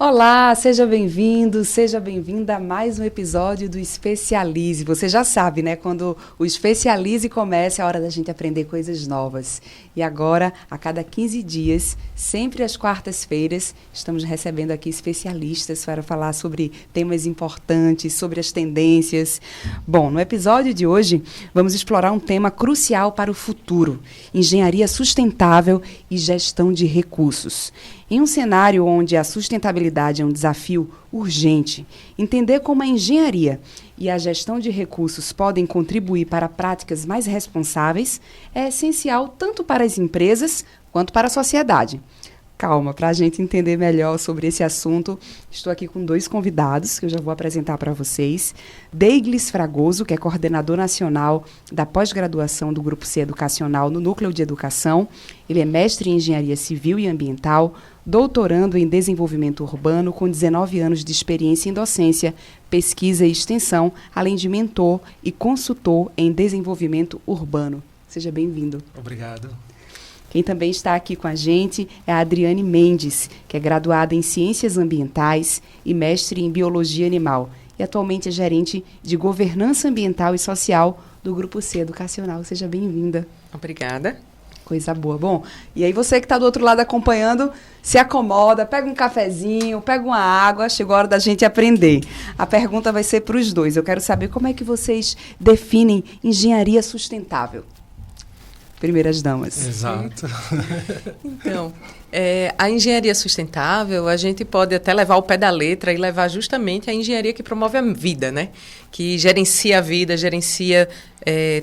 Olá, seja bem-vindo, seja bem-vinda a mais um episódio do Especialize. Você já sabe, né? Quando o Especialize começa, é a hora da gente aprender coisas novas. E agora, a cada 15 dias, sempre às quartas-feiras, estamos recebendo aqui especialistas para falar sobre temas importantes, sobre as tendências. Bom, no episódio de hoje, vamos explorar um tema crucial para o futuro: engenharia sustentável e gestão de recursos. Em um cenário onde a sustentabilidade é um desafio urgente, entender como a engenharia e a gestão de recursos podem contribuir para práticas mais responsáveis é essencial tanto para as empresas quanto para a sociedade. Calma, para a gente entender melhor sobre esse assunto, estou aqui com dois convidados que eu já vou apresentar para vocês. Deiglis Fragoso, que é coordenador nacional da pós-graduação do Grupo C Educacional no Núcleo de Educação. Ele é mestre em Engenharia Civil e Ambiental, doutorando em Desenvolvimento Urbano, com 19 anos de experiência em docência, pesquisa e extensão, além de mentor e consultor em Desenvolvimento Urbano. Seja bem-vindo. Obrigado. Quem também está aqui com a gente é a Adriane Mendes, que é graduada em Ciências Ambientais e mestre em Biologia Animal. E atualmente é gerente de Governança Ambiental e Social do Grupo C Educacional. Seja bem-vinda. Obrigada. Coisa boa. Bom, e aí você que está do outro lado acompanhando, se acomoda, pega um cafezinho, pega uma água, chegou a hora da gente aprender. A pergunta vai ser para os dois. Eu quero saber como é que vocês definem engenharia sustentável. Primeiras damas. Exato. Então, a engenharia sustentável, a gente pode até levar ao pé da letra e levar justamente a engenharia que promove a vida, né? Que gerencia a vida, gerencia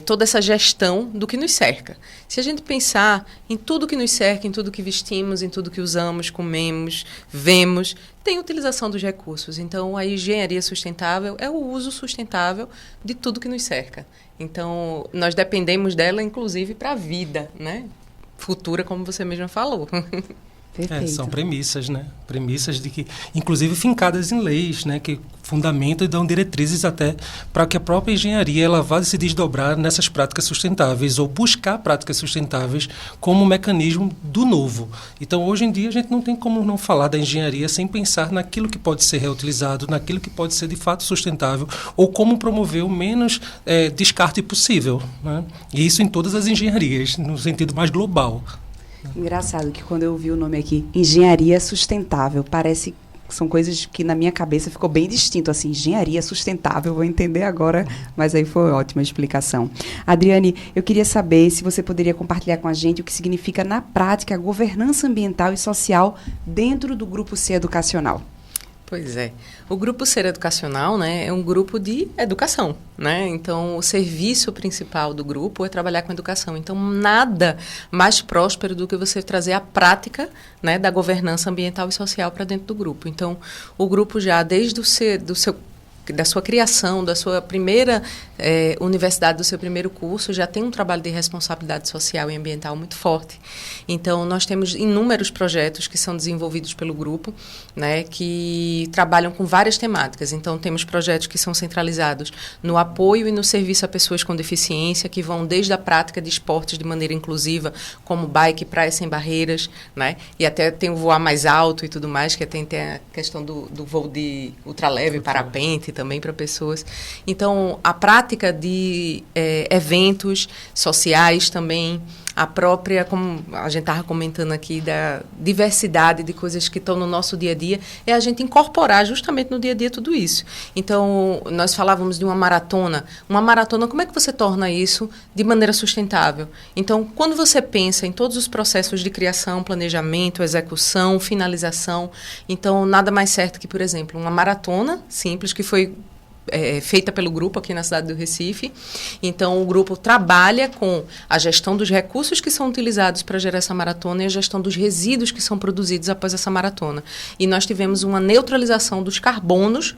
toda essa gestão do que nos cerca. Se a gente pensar em tudo que nos cerca, em tudo que vestimos, em tudo que usamos, comemos, vemos, tem utilização dos recursos. Então, a engenharia sustentável é o uso sustentável de tudo que nos cerca. Então, nós dependemos dela, inclusive, para a vida, né? Futura, como você mesma falou. São premissas, né? Premissas de que, inclusive, fincadas em leis, né? Que fundamentam e dão diretrizes até para que a própria engenharia ela vá se desdobrar nessas práticas sustentáveis ou buscar práticas sustentáveis como um mecanismo do novo. Então, hoje em dia, a gente não tem como não falar da engenharia sem pensar naquilo que pode ser reutilizado, naquilo que pode ser de fato sustentável ou como promover o menos descarte possível, né? E isso em todas as engenharias, no sentido mais global. Engraçado que quando eu vi o nome aqui, engenharia sustentável, parece que são coisas que na minha cabeça ficou bem distinto, assim, engenharia sustentável, vou entender agora, mas aí foi ótima a explicação. Adriane, eu queria saber se você poderia compartilhar com a gente o que significa na prática a governança ambiental e social dentro do Grupo C Educacional. Pois é. O Grupo Ser Educacional, né, é um grupo de educação, né? Então, o serviço principal do grupo é trabalhar com educação. Então, nada mais próspero do que você trazer a prática, né, da governança ambiental e social para dentro do grupo. Então, o grupo já, desde da sua criação, da sua primeira universidade, do seu primeiro curso, já tem um trabalho de responsabilidade social e ambiental muito forte. Então, nós temos inúmeros projetos que são desenvolvidos pelo grupo, né, que trabalham com várias temáticas. Então, temos projetos que são centralizados no apoio e no serviço a pessoas com deficiência, que vão desde a prática de esportes de maneira inclusiva, como bike, praia sem barreiras, né, e até tem o voar mais alto e tudo mais, que tem a questão do voo de ultraleve, parapente, também para pessoas. Então, a prática de eventos sociais também, a própria, como a gente estava comentando aqui, da diversidade de coisas que estão no nosso dia a dia, é a gente incorporar justamente no dia a dia tudo isso. Então, nós falávamos de uma maratona. Uma maratona, como é que você torna isso de maneira sustentável? Então, quando você pensa em todos os processos de criação, planejamento, execução, finalização, então, nada mais certo que, por exemplo, uma maratona simples que foi feita pelo grupo aqui na cidade do Recife. Então, o grupo trabalha com a gestão dos recursos que são utilizados para gerar essa maratona e a gestão dos resíduos que são produzidos após essa maratona. E nós tivemos uma neutralização dos carbonos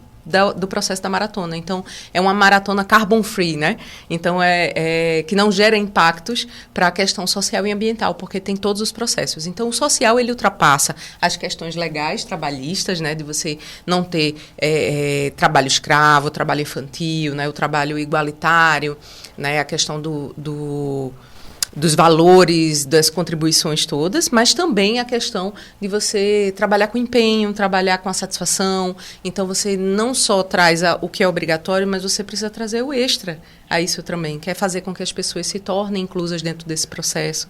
do processo da maratona. Então, é uma maratona carbon free, né? Então, que não gera impactos para a questão social e ambiental, porque tem todos os processos. Então, o social, ele ultrapassa as questões legais, trabalhistas, né? De você não ter trabalho escravo, trabalho infantil, né? O trabalho igualitário, né? A questão dos valores, das contribuições todas, mas também a questão de você trabalhar com empenho, trabalhar com a satisfação. Então, você não só traz o que é obrigatório, mas você precisa trazer o extra a isso também, que é fazer com que as pessoas se tornem inclusas dentro desse processo,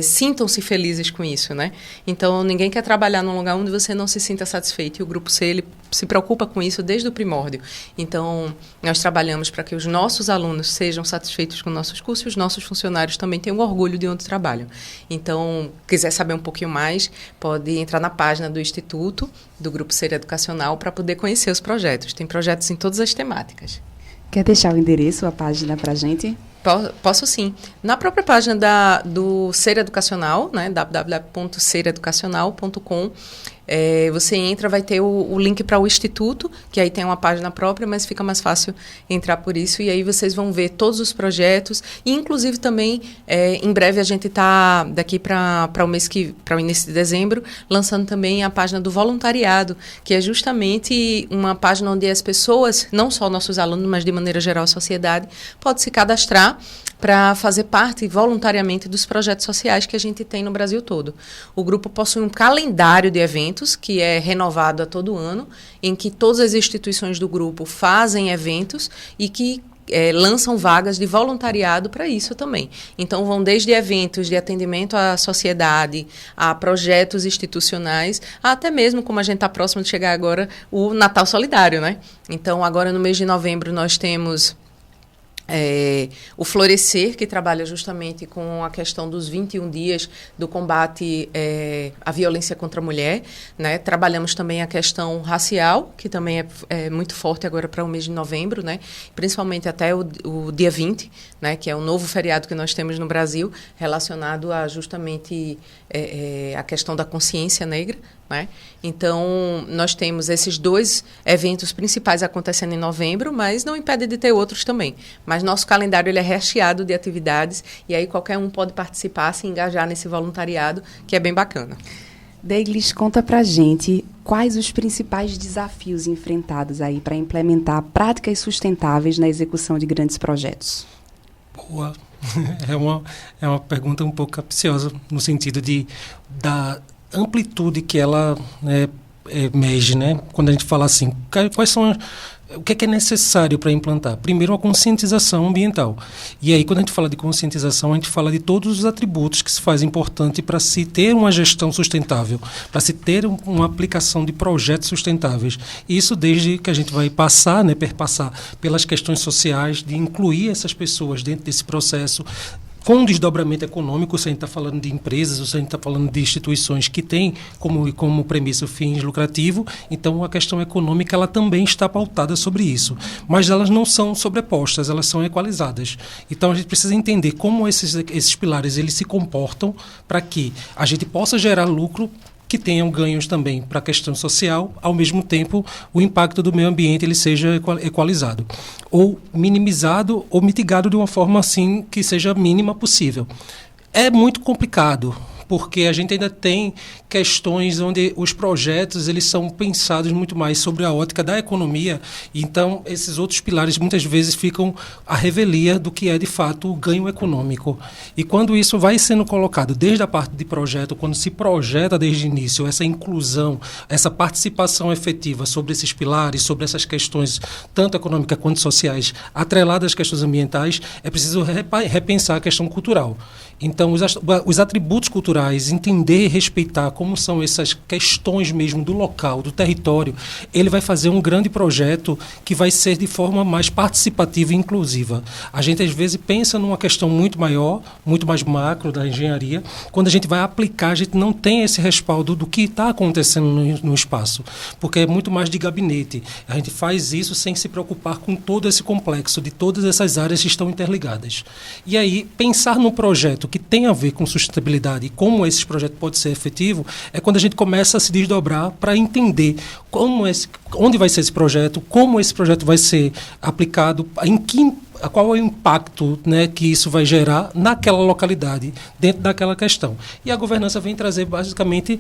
sintam-se felizes com isso, né? Então, ninguém quer trabalhar num lugar onde você não se sinta satisfeito, e o Grupo C, ele se preocupa com isso desde o primórdio. Então, nós trabalhamos para que os nossos alunos sejam satisfeitos com nossos cursos e os nossos funcionários também tenham orgulho de onde trabalham. Então, quiser saber um pouquinho mais, pode entrar na página do Instituto, do Grupo C Educacional, para poder conhecer os projetos. Tem projetos em todas as temáticas. Quer deixar o endereço, a página para a gente? Posso sim. Na própria página do Ser Educacional, né, www.sereducacional.com, você entra, vai ter o link para o Instituto, que aí tem uma página própria, mas fica mais fácil entrar por isso, e aí vocês vão ver todos os projetos, e inclusive também, em breve a gente está, daqui para o início de dezembro, lançando também a página do voluntariado, que é justamente uma página onde as pessoas, não só nossos alunos, mas de maneira geral a sociedade, pode se cadastrar para fazer parte voluntariamente dos projetos sociais que a gente tem no Brasil todo. O grupo possui um calendário de eventos que é renovado a todo ano, em que todas as instituições do grupo fazem eventos e que lançam vagas de voluntariado para isso também. Então, vão desde eventos de atendimento à sociedade, a projetos institucionais, até mesmo, como a gente está próximo de chegar agora, o Natal Solidário, né? Então, agora no mês de novembro, nós temos o Florescer, que trabalha justamente com a questão dos 21 dias do combate à violência contra a mulher, né? Trabalhamos também a questão racial, que também é muito forte agora para o mês de novembro, né? Principalmente até o dia 20, né? Que é o novo feriado que nós temos no Brasil, relacionado a justamente a questão da consciência negra, né? Então, nós temos esses 2 eventos principais acontecendo em novembro, mas não impede de ter outros também. Mas nosso calendário ele é recheado de atividades, e aí qualquer um pode participar, se engajar nesse voluntariado, que é bem bacana. Deiglis, conta pra gente quais os principais desafios enfrentados aí para implementar práticas sustentáveis na execução de grandes projetos. Boa. É uma pergunta um pouco capciosa, no sentido da amplitude que ela emerge, né? Quando a gente fala assim, quais são o que é necessário para implantar? Primeiro, a conscientização ambiental. E aí, quando a gente fala de conscientização, a gente fala de todos os atributos que se faz importante para se ter uma gestão sustentável, para se ter uma aplicação de projetos sustentáveis. Isso desde que a gente vai passar, né, perpassar pelas questões sociais, de incluir essas pessoas dentro desse processo, com um desdobramento econômico, se a gente está falando de empresas, ou se a gente está falando de instituições que têm como premissa o fins lucrativo, então a questão econômica ela também está pautada sobre isso. Mas elas não são sobrepostas, elas são equalizadas. Então a gente precisa entender como esses pilares eles se comportam para que a gente possa gerar lucro, que tenham ganhos também para a questão social, ao mesmo tempo o impacto do meio ambiente ele seja equalizado, ou minimizado ou mitigado de uma forma assim que seja a mínima possível. É muito complicado, porque a gente ainda tem questões onde os projetos eles são pensados muito mais sobre a ótica da economia, então esses outros pilares muitas vezes ficam à revelia do que é de fato o ganho econômico. E quando isso vai sendo colocado desde a parte de projeto, quando se projeta desde o início essa inclusão, essa participação efetiva sobre esses pilares, sobre essas questões tanto econômicas quanto sociais, atreladas às questões ambientais, é preciso repensar a questão cultural. Então, os atributos culturais, entender e respeitar como são essas questões mesmo do local, do território, ele vai fazer um grande projeto que vai ser de forma mais participativa e inclusiva. A gente, às vezes, pensa numa questão muito maior, muito mais macro da engenharia. Quando a gente vai aplicar, a gente não tem esse respaldo do que está acontecendo no espaço, porque é muito mais de gabinete. A gente faz isso sem se preocupar com todo esse complexo, de todas essas áreas que estão interligadas. E aí, pensar num projeto que tem a ver com sustentabilidade e como esse projeto pode ser efetivo, é quando a gente começa a se desdobrar para entender onde vai ser esse projeto, como esse projeto vai ser aplicado, em que qual é o impacto, né, que isso vai gerar naquela localidade, dentro daquela questão. E a governança vem trazer basicamente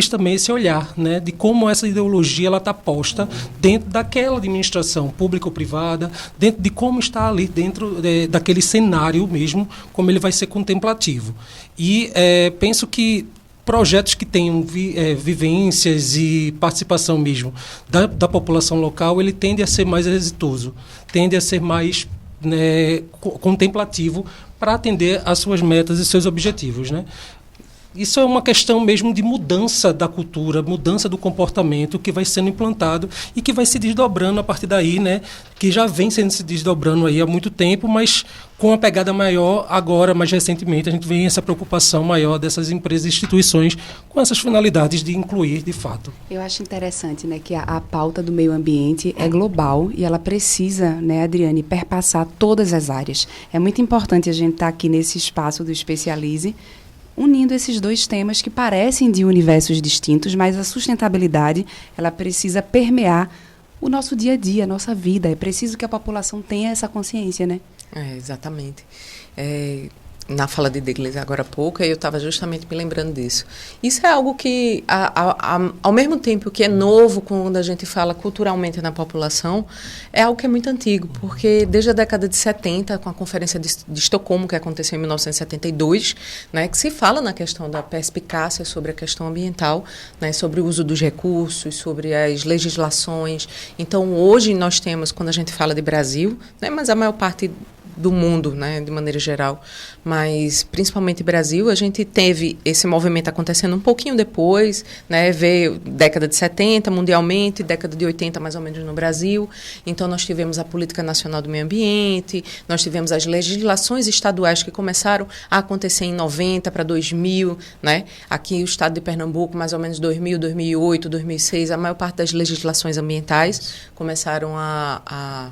também esse olhar, né, de como essa ideologia está posta dentro daquela administração pública ou privada, dentro de como está ali dentro daquele cenário mesmo, como ele vai ser contemplativo. E penso que projetos que tenham vivências e participação mesmo da população local, ele tende a ser mais exitoso, tende a ser mais, né, contemplativo para atender às suas metas e seus objetivos, né? Isso é uma questão mesmo de mudança da cultura, mudança do comportamento que vai sendo implantado e que vai se desdobrando a partir daí, né? Que já vem se desdobrando aí há muito tempo, mas com uma pegada maior agora, mais recentemente, a gente vê essa preocupação maior dessas empresas e instituições com essas finalidades de incluir, de fato. Eu acho interessante, né, que a pauta do meio ambiente é global e ela precisa, né, Adriane, perpassar todas as áreas. É muito importante a gente estar aqui nesse espaço do Especialize, unindo esses dois temas que parecem de universos distintos, mas a sustentabilidade, ela precisa permear o nosso dia a dia, a nossa vida. É preciso que a população tenha essa consciência, né? Exatamente. Na fala de Douglas agora há pouco, eu estava justamente me lembrando disso. Isso é algo que, ao mesmo tempo que é novo quando a gente fala culturalmente na população, é algo que é muito antigo, porque desde a década de 70, com a Conferência de Estocolmo, que aconteceu em 1972, né, que se fala na questão da perspicácia sobre a questão ambiental, né, sobre o uso dos recursos, sobre as legislações. Então, hoje nós temos, quando a gente fala de Brasil, né, mas a maior parte do mundo, né, de maneira geral, mas principalmente Brasil, a gente teve esse movimento acontecendo um pouquinho depois, né, veio década de 70 mundialmente, década de 80 mais ou menos no Brasil, então nós tivemos a Política Nacional do Meio Ambiente, nós tivemos as legislações estaduais que começaram a acontecer em 90 para 2000, né, aqui o estado de Pernambuco, mais ou menos 2000, 2008, 2006, a maior parte das legislações ambientais começaram a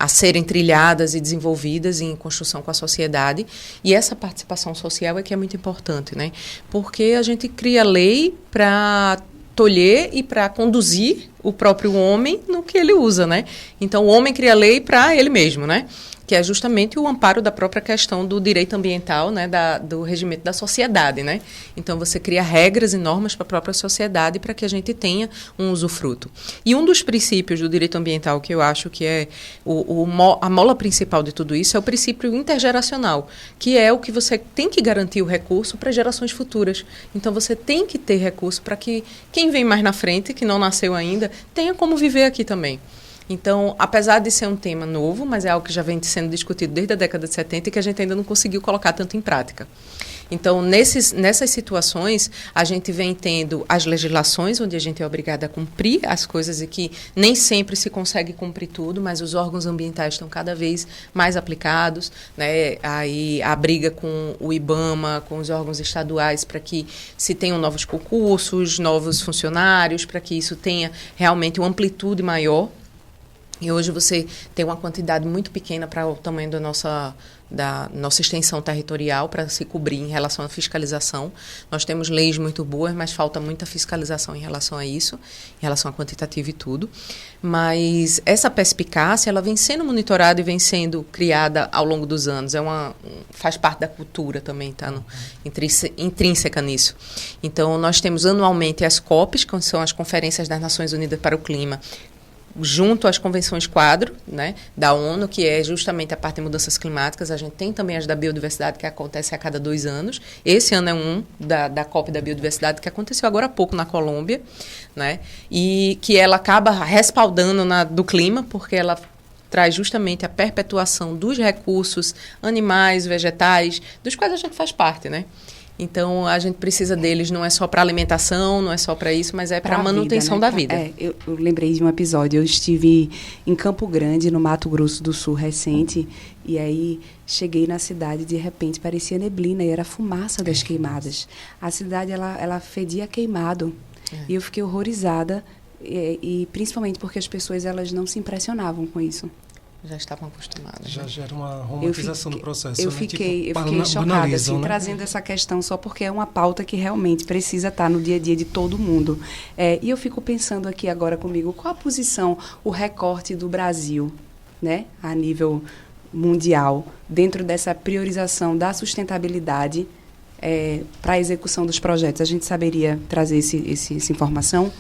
serem trilhadas e desenvolvidas em construção com a sociedade. E essa participação social é que é muito importante, né? Porque a gente cria lei para tolher e para conduzir o próprio homem no que ele usa, né? Então, o homem cria lei para ele mesmo, né? Que é justamente o amparo da própria questão do direito ambiental, né, do regimento da sociedade, né? Então, você cria regras e normas para a própria sociedade para que a gente tenha um usufruto. E um dos princípios do direito ambiental que eu acho que é a mola principal de tudo isso é o princípio intergeracional, que é o que você tem que garantir o recurso para gerações futuras. Então, você tem que ter recurso para que quem vem mais na frente, que não nasceu ainda, tenha como viver aqui também. Então, apesar de ser um tema novo, mas é algo que já vem sendo discutido desde a década de 70 e que a gente ainda não conseguiu colocar tanto em prática. Então, nessas situações, a gente vem tendo as legislações, onde a gente é obrigada a cumprir as coisas e que nem sempre se consegue cumprir tudo, mas os órgãos ambientais estão cada vez mais aplicados, né? Aí a briga com o IBAMA, com os órgãos estaduais, para que se tenham novos concursos, novos funcionários, para que isso tenha realmente uma amplitude maior. E hoje você tem uma quantidade muito pequena para o tamanho da nossa extensão territorial para se cobrir em relação à fiscalização. Nós temos leis muito boas, mas falta muita fiscalização em relação a isso, em relação a quantitativo e tudo. Mas essa perspicácia, ela vem sendo monitorada e vem sendo criada ao longo dos anos. Faz parte da cultura também, tá intrínseca nisso. Então, nós temos anualmente as COPs, que são as Conferências das Nações Unidas para o Clima, junto às convenções quadro, né, da ONU, que é justamente a parte de mudanças climáticas. A gente tem também as da biodiversidade, que acontece a cada 2 anos. Esse ano é da COP da biodiversidade, que aconteceu agora há pouco na Colômbia, né, e que ela acaba respaldando do clima, porque ela traz justamente a perpetuação dos recursos animais, vegetais, dos quais a gente faz parte, né? Então, a gente precisa deles, não é só para alimentação, não é só para isso, mas é para a manutenção da vida. Eu lembrei de um episódio, eu estive em Campo Grande, no Mato Grosso do Sul, recente, e aí cheguei na cidade, de repente parecia neblina e era fumaça das queimadas. A cidade, ela fedia queimado, e eu fiquei horrorizada, e principalmente porque as pessoas elas não se impressionavam com isso. Já estavam acostumadas. Já gera uma romantização do processo. Eu fiquei chocada, assim, né? Trazendo essa questão só porque é uma pauta que realmente precisa estar no dia a dia de todo mundo. E eu fico pensando aqui agora comigo, qual a posição, o recorte do Brasil, né, a nível mundial dentro dessa priorização da sustentabilidade para a execução dos projetos? A gente saberia trazer essa informação?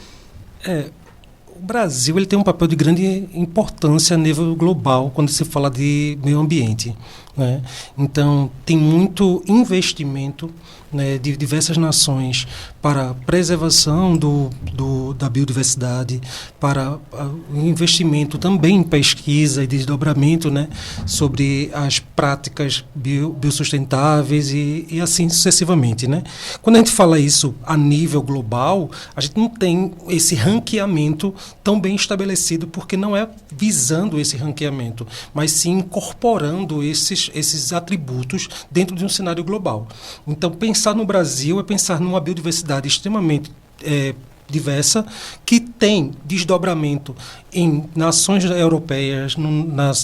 O Brasil ele tem um papel de grande importância a nível global quando se fala de meio ambiente, né? Então, tem muito investimento, né, de diversas nações para a preservação da biodiversidade, para o investimento também em pesquisa e desdobramento, né, sobre as práticas biossustentáveis e assim sucessivamente, né? Quando a gente fala isso a nível global, a gente não tem esse ranqueamento tão bem estabelecido, porque não é visando esse ranqueamento, mas sim incorporando esses atributos dentro de um cenário global. Então, pensar no Brasil é pensar numa biodiversidade extremamente diversa, que tem desdobramento em nações europeias,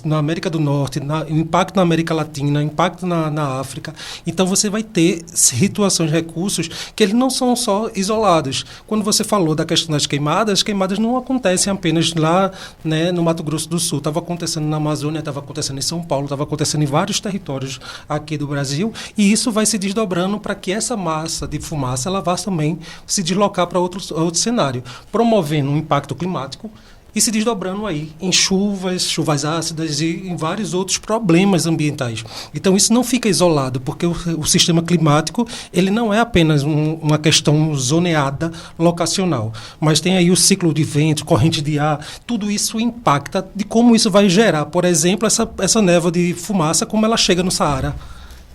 na América do Norte, impacto na América Latina, impacto na África. Então, você vai ter situações, recursos, que eles não são só isolados. Quando você falou da questão das queimadas, as queimadas não acontecem apenas lá, né, no Mato Grosso do Sul. Estava acontecendo na Amazônia, estava acontecendo em São Paulo, estava acontecendo em vários territórios aqui do Brasil, e isso vai se desdobrando para que essa massa de fumaça ela vá também se deslocar para outro cenário, promovendo um impacto climático e se desdobrando aí em chuvas ácidas e em vários outros problemas ambientais. Então, isso não fica isolado, porque o sistema climático ele não é apenas uma questão zoneada, locacional, mas tem aí o ciclo de vento, corrente de ar, tudo isso impacta de como isso vai gerar, por exemplo, essa névoa de fumaça, como ela chega no Saara.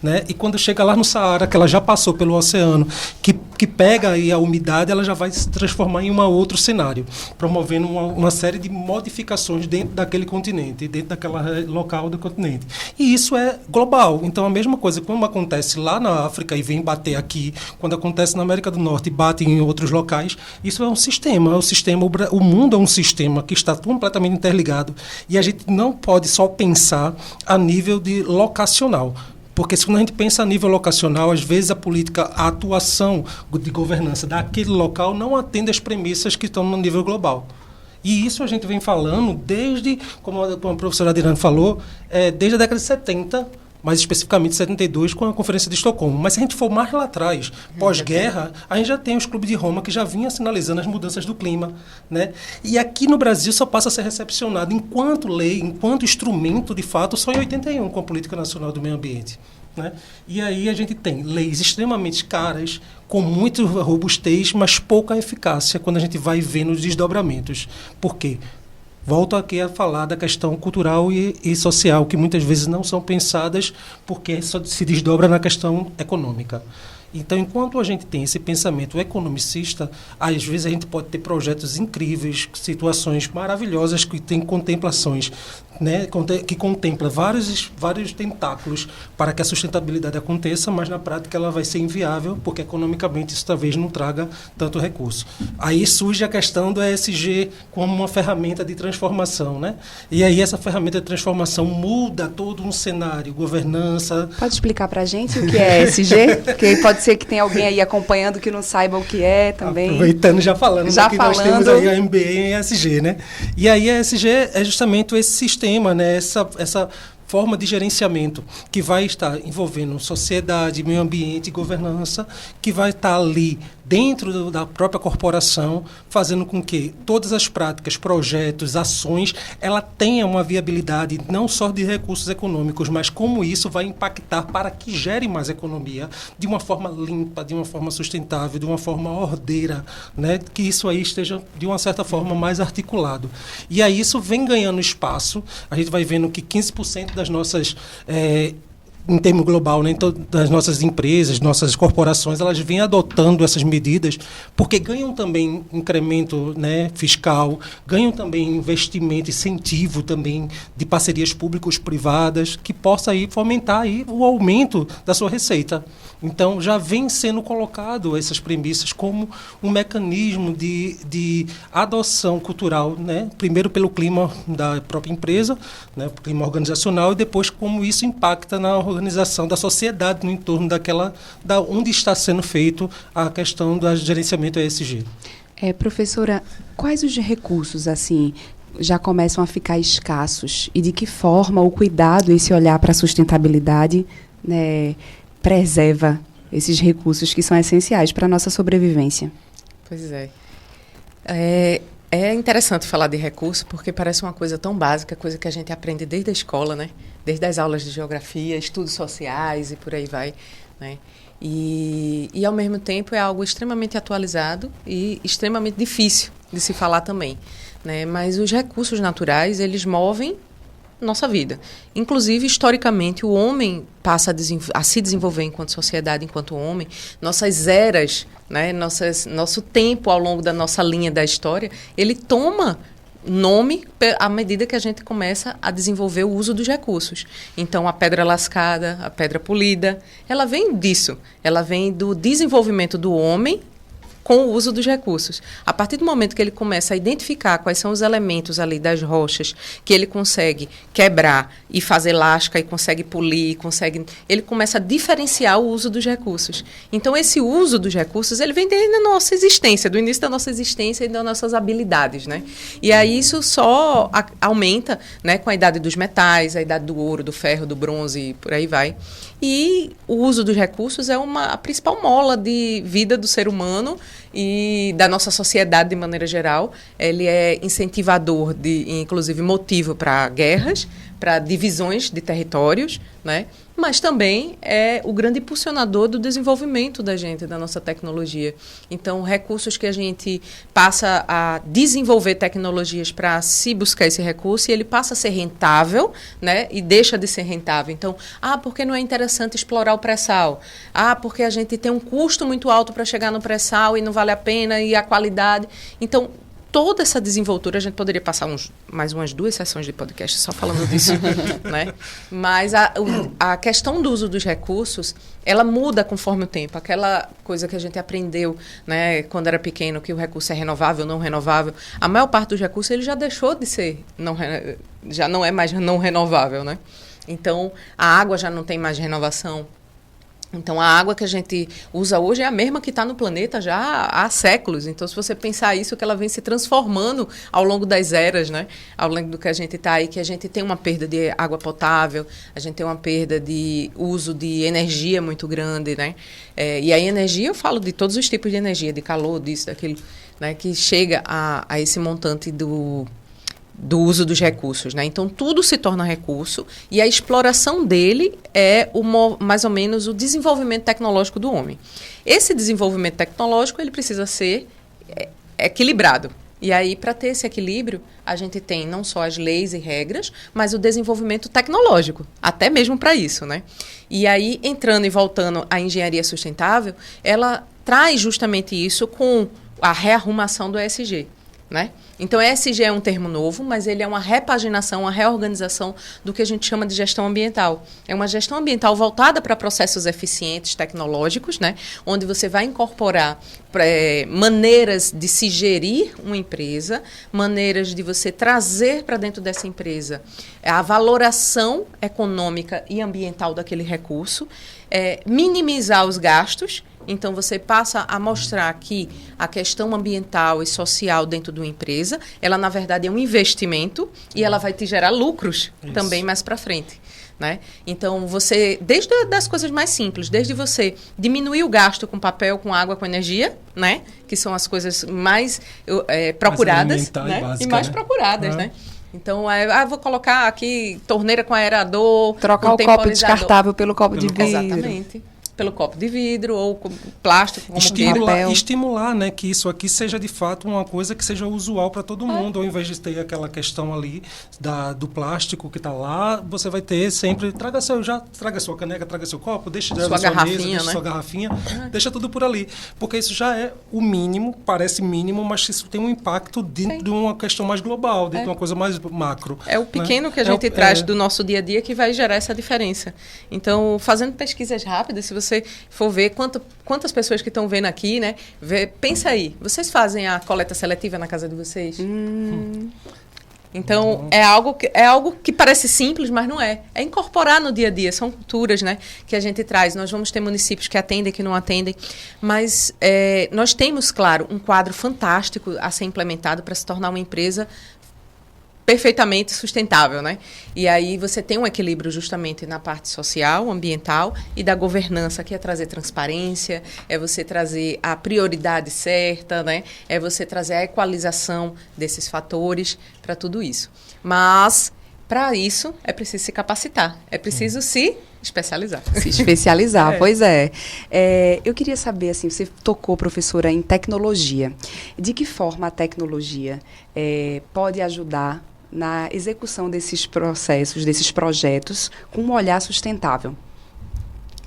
Né? E quando chega lá no Saara, que ela já passou pelo oceano, que pega aí a umidade, ela já vai se transformar em um outro cenário, promovendo uma série de modificações dentro daquele continente, dentro daquela local do continente. E isso é global. Então, a mesma coisa, quando acontece lá na África e vem bater aqui, quando acontece na América do Norte e bate em outros locais, isso é um sistema. O mundo é um sistema que está completamente interligado e a gente não pode só pensar a nível de locacional. Porque quando a gente pensa a nível locacional, às vezes a atuação de governança daquele local não atende às premissas que estão no nível global. E isso a gente vem falando desde, como a professora Adirane falou, desde a década de 70, mais especificamente 72, com a Conferência de Estocolmo. Mas se a gente for mais lá atrás, pós-guerra, a gente já tem os Clubes de Roma que já vinham sinalizando as mudanças do clima, né? E aqui no Brasil só passa a ser recepcionado enquanto lei, enquanto instrumento, de fato, só em 81, com a Política Nacional do Meio Ambiente. Né? E aí a gente tem leis extremamente caras, com muita robustez, mas pouca eficácia quando a gente vai vendo os desdobramentos. Por quê? Volto aqui a falar da questão cultural e social, que muitas vezes não são pensadas porque só se desdobra na questão econômica. Então, enquanto a gente tem esse pensamento economicista, às vezes a gente pode ter projetos incríveis, situações maravilhosas que têm contemplações, né, que contempla vários tentáculos para que a sustentabilidade aconteça, mas na prática ela vai ser inviável, porque economicamente isso talvez não traga tanto recurso. Aí surge a questão do ESG como uma ferramenta de transformação, né? E aí essa ferramenta de transformação muda todo um cenário, governança... Pode explicar para a gente o que é ESG? Porque pode ser que tem alguém aí acompanhando que não saiba o que é também. Aproveitando, já falando, nós temos aí a MBA em ESG, né? E aí a ESG é justamente esse sistema, né? Essa forma de gerenciamento que vai estar envolvendo sociedade, meio ambiente e governança, que vai estar ali dentro da própria corporação, fazendo com que todas as práticas, projetos, ações, ela tenha uma viabilidade não só de recursos econômicos, mas como isso vai impactar para que gere mais economia de uma forma limpa, de uma forma sustentável, de uma forma ordeira, né? Que isso aí esteja, de uma certa forma, mais articulado. E aí isso vem ganhando espaço, a gente vai vendo que 15% das nossas... em termo global, né, das nossas empresas, nossas corporações, elas vêm adotando essas medidas porque ganham também incremento, né, fiscal, ganham também investimento, incentivo também de parcerias públicos-privadas que possa aí fomentar aí o aumento da sua receita. Então, já vem sendo colocado essas premissas como um mecanismo de adoção cultural, né? Primeiro pelo clima da própria empresa, né? Clima organizacional, e depois como isso impacta na organização da sociedade no entorno onde está sendo feito a questão do gerenciamento ESG. Professora, quais os recursos assim já começam a ficar escassos? E de que forma o cuidado, esse olhar para a sustentabilidade, né, preserva esses recursos que são essenciais para a nossa sobrevivência? Pois é. É interessante falar de recurso, porque parece uma coisa tão básica, coisa que a gente aprende desde a escola, né? Desde as aulas de geografia, estudos sociais e por aí vai, né? E ao mesmo tempo, é algo extremamente atualizado e extremamente difícil de se falar também, né? Mas os recursos naturais, eles movem nossa vida. Inclusive, historicamente, o homem passa a se desenvolver enquanto sociedade, enquanto homem. Nossas eras, né, nosso tempo ao longo da nossa linha da história, ele toma nome à medida que a gente começa a desenvolver o uso dos recursos. Então, a pedra lascada, a pedra polida, ela vem disso. Ela vem do desenvolvimento do homem com o uso dos recursos. A partir do momento que ele começa a identificar quais são os elementos ali das rochas que ele consegue quebrar e fazer lasca e consegue polir, ele começa a diferenciar o uso dos recursos. Então, esse uso dos recursos, ele vem desde a nossa existência, do início da nossa existência e das nossas habilidades, né? E aí isso só aumenta, né, com a idade dos metais, a idade do ouro, do ferro, do bronze e por aí vai. E o uso dos recursos é a principal mola de vida do ser humano e da nossa sociedade de maneira geral. Ele é incentivador, inclusive motivo para guerras, para divisões de territórios, né? Mas também é o grande impulsionador do desenvolvimento da gente, da nossa tecnologia. Então, recursos que a gente passa a desenvolver tecnologias para se buscar esse recurso e ele passa a ser rentável, né? E deixa de ser rentável. Então, porque não é interessante explorar o pré-sal? Porque a gente tem um custo muito alto para chegar no pré-sal e não vale a pena, e a qualidade. Então, toda essa desenvoltura, a gente poderia passar mais umas 2 sessões de podcast só falando disso, né? Mas a questão do uso dos recursos, ela muda conforme o tempo. Aquela coisa que a gente aprendeu, né, quando era pequeno, que o recurso é renovável, não renovável. A maior parte dos recursos, ele já deixou de ser, já não é mais não renovável, né? Então, a água já não tem mais renovação. Então, a água que a gente usa hoje é a mesma que está no planeta já há séculos. Então, se você pensar isso, que ela vem se transformando ao longo das eras, né? Ao longo do que a gente está aí, que a gente tem uma perda de água potável, a gente tem uma perda de uso de energia muito grande, né? E aí, energia, eu falo de todos os tipos de energia, de calor, disso, daquilo, né? Que chega a esse montante do uso dos recursos, né? Então, tudo se torna recurso e a exploração dele é mais ou menos o desenvolvimento tecnológico do homem. Esse desenvolvimento tecnológico, ele precisa ser equilibrado. E aí, para ter esse equilíbrio, a gente tem não só as leis e regras, mas o desenvolvimento tecnológico, até mesmo para isso, né? E aí, entrando e voltando à engenharia sustentável, ela traz justamente isso com a rearrumação do ESG, né? Então, ESG é um termo novo, mas ele é uma repaginação, uma reorganização do que a gente chama de gestão ambiental. É uma gestão ambiental voltada para processos eficientes, tecnológicos, né? Onde você vai incorporar maneiras de se gerir uma empresa, maneiras de você trazer para dentro dessa empresa a valoração econômica e ambiental daquele recurso, minimizar os gastos. Então, você passa a mostrar que a questão ambiental e social dentro de uma empresa, ela, na verdade, é um investimento e ela vai te gerar lucros também mais para frente, né? Então, desde das coisas mais simples, desde você diminuir o gasto com papel, com água, com energia, né? Que são as coisas mais procuradas, né? Básica, e mais procuradas, né? Então, vou colocar aqui torneira com aerador. Trocar o copo descartável pelo copo de vidro. Exatamente. Pelo copo de vidro ou com plástico, como estimular, né, que isso aqui seja de fato uma coisa que seja usual para todo mundo, ao invés de ter aquela questão ali do plástico que está lá, você vai ter sempre, traga sua caneca, traga seu copo, deixa sua garrafinha, mesa, deixa sua garrafinha, deixa tudo por ali, porque isso já é o mínimo, parece mínimo, mas isso tem um impacto dentro de uma questão mais global, dentro de uma coisa mais macro. É o pequeno, né, que a gente traz do nosso dia a dia que vai gerar essa diferença. Então, fazendo pesquisas rápidas, se você for ver quantas pessoas que estão vendo aqui, né? Pensa aí, vocês fazem a coleta seletiva na casa de vocês? Então, é algo que parece simples, mas não é. É incorporar no dia a dia, são culturas, né, que a gente traz. Nós vamos ter municípios que atendem, que não atendem, mas nós temos, claro, um quadro fantástico a ser implementado para se tornar uma empresa perfeitamente sustentável, né? E aí você tem um equilíbrio justamente na parte social, ambiental e da governança, que é trazer transparência, é você trazer a prioridade certa, né? É você trazer a equalização desses fatores para tudo isso. Mas, para isso, é preciso se capacitar, é preciso se especializar. Se especializar, pois é. Eu queria saber, assim, você tocou, professora, em tecnologia. De que forma a tecnologia pode ajudar na execução desses processos, desses projetos, com um olhar sustentável?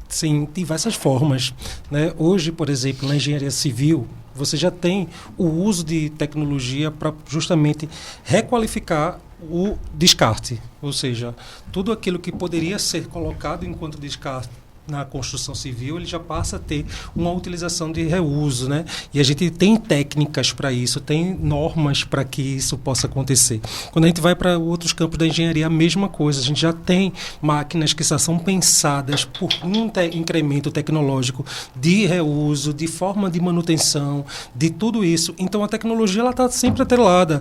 Sim, diversas formas, né? Hoje, por exemplo, na engenharia civil, você já tem o uso de tecnologia para justamente requalificar o descarte, ou seja, tudo aquilo que poderia ser colocado enquanto descarte na construção civil, ele já passa a ter uma utilização de reuso, né? E a gente tem técnicas para isso, tem normas para que isso possa acontecer. Quando a gente vai para outros campos da engenharia, a mesma coisa. A gente já tem máquinas que são pensadas por um incremento tecnológico de reuso, de forma de manutenção, de tudo isso. Então, a tecnologia está sempre atrelada.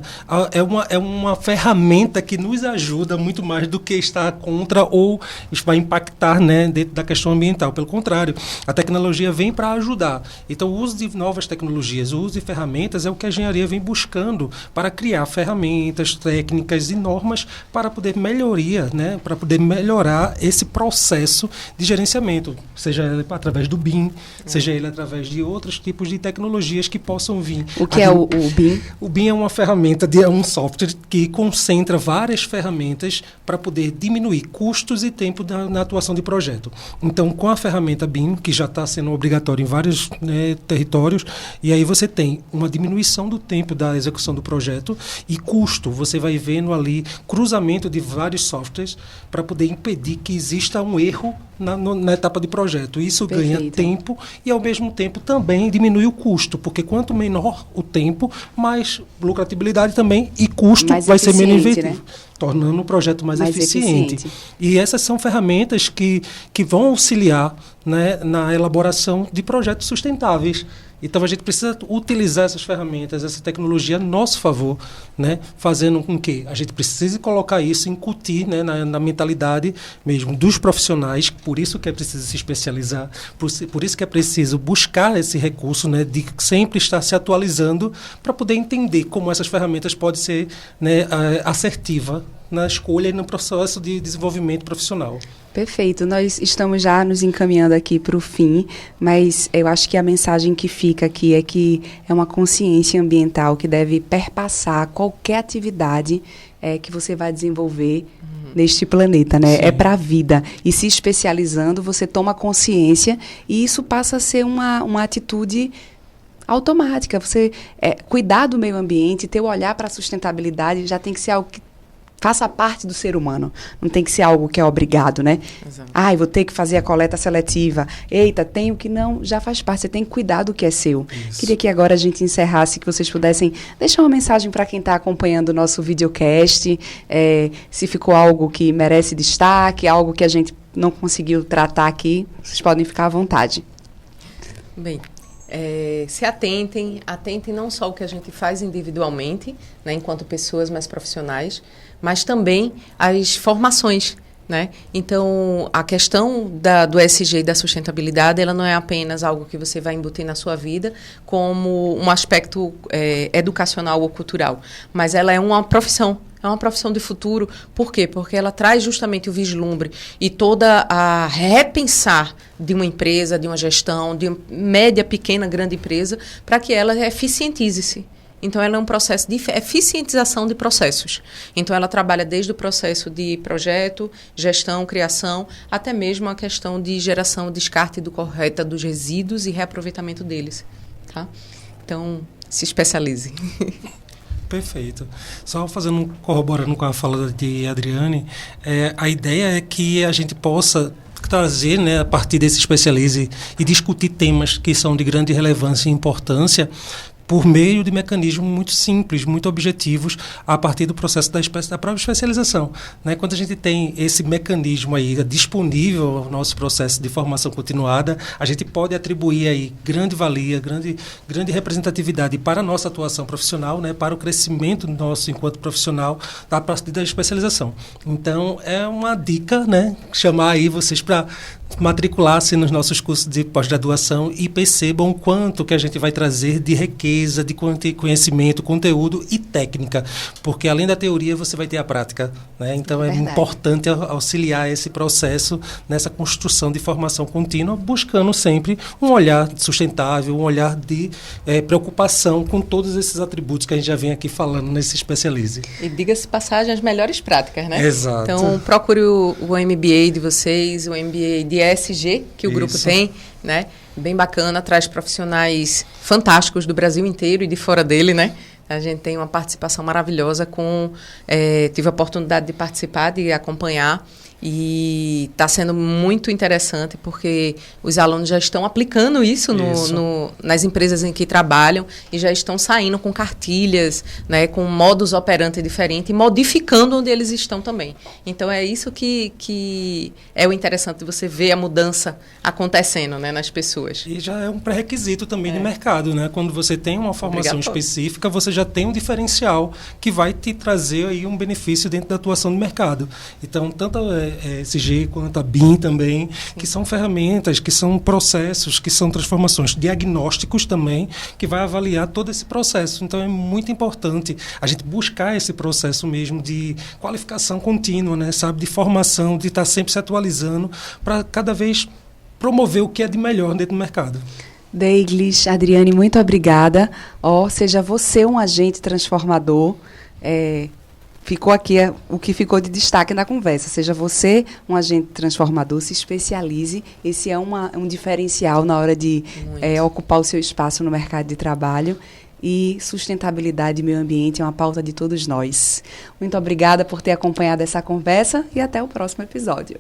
É uma ferramenta que nos ajuda muito mais do que estar contra ou vai impactar, né, dentro da questão ambiental. Pelo contrário, a tecnologia vem para ajudar. Então, o uso de novas tecnologias, o uso de ferramentas é o que a engenharia vem buscando para criar ferramentas, técnicas e normas para poder melhoria, né, para poder melhorar esse processo de gerenciamento, seja ele através do BIM, seja ele através de outros tipos de tecnologias que possam vir. O que é o BIM? O BIM é uma ferramenta, é um software que concentra várias ferramentas para poder diminuir custos e tempo na atuação de projeto. Então, com a ferramenta BIM, que já está sendo obrigatória em vários, né, territórios, e aí você tem uma diminuição do tempo da execução do projeto e custo. Você vai vendo ali cruzamento de vários softwares para poder impedir que exista um erro na etapa de projeto. Isso Perfeito. Ganha tempo e, ao mesmo tempo, também diminui o custo, porque quanto menor o tempo, mais lucratividade também e custo mais vai ser menos efetivo. Né? Tornando o projeto mais eficiente. E essas são ferramentas que vão auxiliar, né, na elaboração de projetos sustentáveis. Então, a gente precisa utilizar essas ferramentas, essa tecnologia a nosso favor, né, fazendo com que a gente precise colocar isso, incutir, né, na mentalidade mesmo dos profissionais. Por isso que é preciso se especializar, por isso que é preciso buscar esse recurso, né, de sempre estar se atualizando para poder entender como essas ferramentas podem ser, né, assertiva na escolha e no processo de desenvolvimento profissional. Perfeito. Nós estamos já nos encaminhando aqui para o fim, mas eu acho que a mensagem que fica aqui é que é uma consciência ambiental que deve perpassar qualquer atividade que você vai desenvolver neste planeta, né? Sim. É para a vida. E se especializando, você toma consciência e isso passa a ser uma atitude automática. Você cuidar do meio ambiente, ter o olhar para a sustentabilidade já tem que ser algo que faça parte do ser humano. Não tem que ser algo que é obrigado, né? Exato. Vou ter que fazer a coleta seletiva. Eita, tenho que não. Já faz parte. Você tem que cuidar do que é seu. Isso. Queria que agora a gente encerrasse, que vocês pudessem deixar uma mensagem para quem está acompanhando o nosso videocast. Se ficou algo que merece destaque, algo que a gente não conseguiu tratar aqui, vocês podem ficar à vontade. Bem, se atentem não só o que a gente faz individualmente, né, enquanto pessoas mais profissionais, mas também as formações, né? Então, a questão do ESG e da sustentabilidade, ela não é apenas algo que você vai embutir na sua vida como um aspecto educacional ou cultural, mas ela é uma profissão. É uma profissão de futuro. Por quê? Porque ela traz justamente o vislumbre e toda a repensar de uma empresa, de uma gestão, de uma média, pequena, grande empresa, para que ela eficientize-se. Então, ela é um processo de eficientização de processos. Então, ela trabalha desde o processo de projeto, gestão, criação, até mesmo a questão de geração, descarte correta dos resíduos e reaproveitamento deles. Tá? Então, se especialize. Perfeito. Só corroborando com a fala de Adriane, a ideia é que a gente possa trazer, né, a partir desse especialize e discutir temas que são de grande relevância e importância, por meio de mecanismos muito simples, muito objetivos, a partir do processo da própria especialização. Né? Quando a gente tem esse mecanismo aí disponível ao nosso processo de formação continuada, a gente pode atribuir aí grande valia, grande representatividade para a nossa atuação profissional, né? Para o crescimento nosso enquanto profissional a partir da especialização. Então, é uma dica, né? Chamar aí vocês para matricular-se nos nossos cursos de pós-graduação e percebam o quanto que a gente vai trazer de riqueza, de conhecimento, conteúdo e técnica, porque além da teoria você vai ter a prática, né? Então é importante auxiliar esse processo nessa construção de formação contínua, buscando sempre um olhar sustentável, um olhar de preocupação com todos esses atributos que a gente já vem aqui falando nesse Especialize. E diga-se passagem, as melhores práticas, né? Exato. Então procure o MBA de vocês, o MBA de ESG, que o grupo tem, né? Bem bacana, traz profissionais fantásticos do Brasil inteiro e de fora dele, né? A gente tem uma participação maravilhosa tive a oportunidade de participar, de acompanhar, e está sendo muito interessante porque os alunos já estão aplicando isso nas empresas em que trabalham e já estão saindo com cartilhas, né, com modus operandi diferente e modificando onde eles estão também. Então, é isso que é o interessante de você ver a mudança acontecendo, né, nas pessoas. E já é um pré-requisito também de mercado, né? Quando você tem uma formação específica, você já tem um diferencial que vai te trazer aí um benefício dentro da atuação do mercado. Então, tanto ESG quanto a BIM também, que são ferramentas, que são processos, que são transformações, diagnósticos também, que vai avaliar todo esse processo. Então, é muito importante a gente buscar esse processo mesmo de qualificação contínua, né? Sabe? De formação, de estar sempre se atualizando para cada vez promover o que é de melhor dentro do mercado. Deiglis, Adriane, muito obrigada. Seja você um agente transformador. Ficou aqui o que ficou de destaque na conversa. Seja você um agente transformador, se especialize. Esse é um diferencial na hora de ocupar o seu espaço no mercado de trabalho. E sustentabilidade e meio ambiente é uma pauta de todos nós. Muito obrigada por ter acompanhado essa conversa e até o próximo episódio.